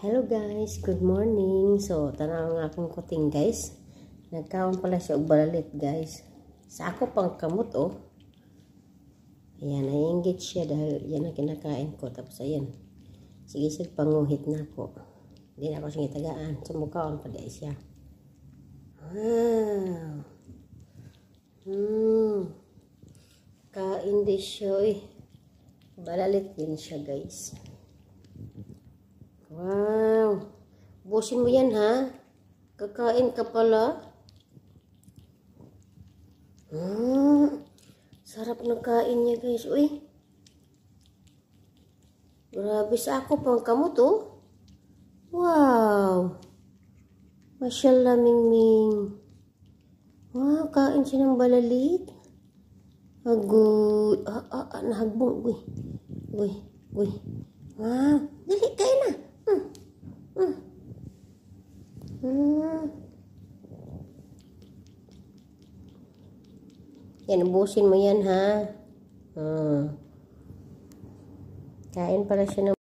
Hello guys, good morning. So, tanaw nga akong kuting guys. Nagkaon pala siya og balalit guys. Sa ako pang kamot oh. Ayan, naiinggit siya dahil yan ang kinakain ko. Tapos ayan, sige panguhit na po. Hindi na ako siya itagaan. Sumukaon pa di siya. Wow. Kain di siya eh. Balalit din siya guys. Wow. Busin mo yan ha. Kakain ka pala. Sarap ng kain niya guys. Uy. Grabe sa ako pang kamot oh. Wow. Mashallah Mingming. Wow, kain siya ng balalit. Agoy. Nahagbong. Uy. Wow. Dali, kain na. Yan, ubusin mo yan ha. Kain pala siya ng